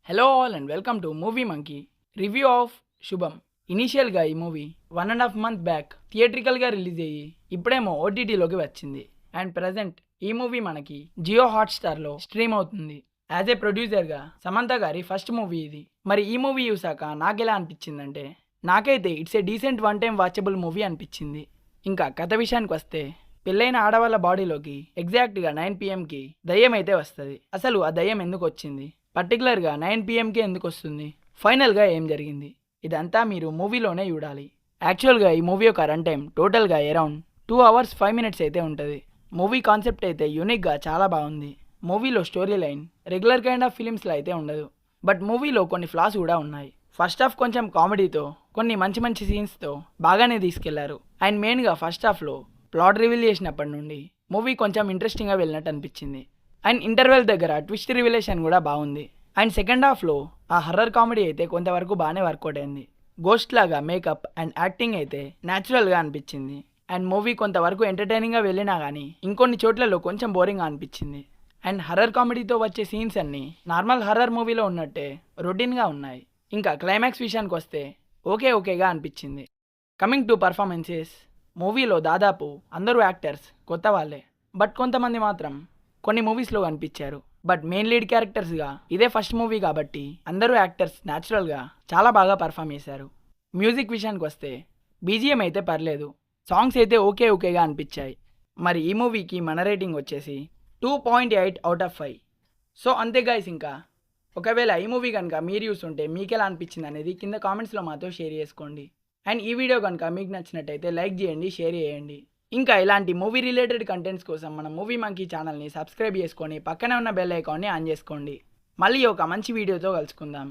Hello all and welcome to movie monkey review of శుభం. ఇనీషియల్గా ఈ మూవీ 1.5 month బ్యాక్ థియేట్రికల్గా రిలీజ్ అయ్యి ఇప్పుడేమో ఓటీటీలోకి వచ్చింది. అండ్ ప్రజెంట్ ఈ మూవీ మనకి జియో హాట్స్టార్లో స్ట్రీమ్ అవుతుంది. యాజ్ ఏ ప్రొడ్యూసర్గా సమంత గారి ఫస్ట్ మూవీ ఇది. మరి ఈ మూవీ చూసాక నాకెలా అనిపించిందంటే, నాకైతే it's a decent one time watchable movie అనిపించింది. ఇంకా కథ విషయానికి వస్తే, పెళ్ళైన ఆడవాళ్ళ బాడీలోకి ఎగ్జాక్ట్గా 9 PMకి దయ్యం అయితే వస్తుంది. అసలు ఆ దయ్యం ఎందుకు వచ్చింది, పర్టికులర్గా 9 PMకే ఎందుకు వస్తుంది, ఫైనల్గా ఏం జరిగింది, ఇదంతా మీరు మూవీలోనే చూడాలి. యాక్చువల్గా ఈ మూవీ యొక్క రన్ టైం టోటల్గా అరౌండ్ 2 hours 5 minutes అయితే ఉంటుంది. మూవీ కాన్సెప్ట్ అయితే యూనిక్గా చాలా బాగుంది. మూవీలో story line regular kind of ఫిలిమ్స్లో అయితే ఉండదు. బట్ మూవీలో కొన్ని ఫ్లాస్ కూడా ఉన్నాయి. ఫస్ట్ హాఫ్ కొంచెం కామెడీతో, కొన్ని మంచి మంచి సీన్స్తో బాగానే తీసుకెళ్లారు. అండ్ మెయిన్గా ఫస్ట్ హాఫ్లో ప్లాట్ రివీల్ చేసినప్పటి నుండి మూవీ కొంచెం ఇంట్రెస్టింగ్గా వెళ్ళినట్టు అనిపించింది. అండ్ ఇంటర్వెల్ దగ్గర ట్విస్ట్ రివిలేషన్ కూడా బాగుంది. అండ్ సెకండ్ హాఫ్లో ఆ హర్రర్ కామెడీ అయితే కొంతవరకు బాగానే వర్కౌట్ అయింది. గోస్ట్ లాగా మేకప్ అండ్ యాక్టింగ్ అయితే న్యాచురల్గా అనిపించింది. అండ్ మూవీ కొంతవరకు ఎంటర్టైనింగ్గా వెళ్ళినా కానీ ఇంకొన్ని చోట్లలో కొంచెం బోరింగ్గా అనిపించింది. అండ్ హర్రర్ కామెడీతో వచ్చే సీన్స్ అన్నీ నార్మల్ హర్రర్ మూవీలో ఉన్నట్టే రొటీన్గా ఉన్నాయి. ఇంకా క్లైమాక్స్ విషయానికి వస్తే ఓకేగా అనిపించింది. కమింగ్ టు పర్ఫార్మెన్సెస్, మూవీలో దాదాపు అందరూ యాక్టర్స్ కొత్త వాళ్ళే. బట్ కొంతమంది మాత్రం కొన్ని మూవీస్లో కనిపించారు. బట్ మెయిన్ లీడ్ క్యారెక్టర్స్గా ఇదే ఫస్ట్ మూవీ కాబట్టి అందరూ యాక్టర్స్ న్యాచురల్గా చాలా బాగా పర్ఫామ్ చేశారు. మ్యూజిక్ విషయానికి వస్తే బీజిఎం అయితే పర్లేదు, సాంగ్స్ అయితే ఓకేగా అనిపించాయి. మరి ఈ మూవీకి మన రేటింగ్ వచ్చేసి 2.8 out of 5. సో అంతే గైస్. ఇంకా ఒకవేళ ఈ మూవీ కనుక మీరు చూస్తుంటే మీకు ఎలా అనిపించింది అనేది కింద కామెంట్స్లో మాతో షేర్ చేసుకోండి. అండ్ ఈ వీడియో కనుక మీకు నచ్చినట్టయితే లైక్ చేయండి, షేర్ చేయండి. ఇంకా ఇలాంటి మూవీ రిలేటెడ్ కంటెంట్స్ కోసం మన మూవీ మంకీ ఛానల్ని సబ్స్క్రైబ్ చేసుకొని పక్కనే ఉన్న బెల్ ఐకాన్ని ఆన్ చేసుకోండి. మళ్ళీ ఒక మంచి వీడియోతో కలుసుకుందాం.